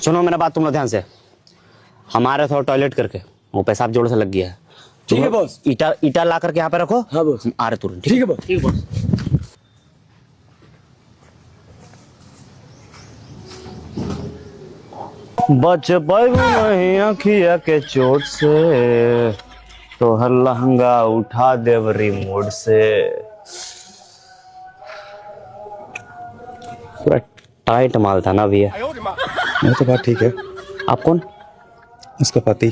सुनो मेरा बात तुम लोग ध्यान से। हमारे थोड़ा टॉयलेट करके वो पेशाब जोड़ से लग गया है। ठीक है बॉस। ईटा ईटा ला करके यहाँ पे रखो। हाँ बॉस। आ रहे तुरंत। ठीक है बॉस। ठीक है बॉस। बच पाएगो नहीं अखिया के चोट से, तो हर लहंगा उठा देव रिमोट से। पूरा टाइट माल था ना भैया। वो तो बात ठीक है। आप कौन? उसका पति।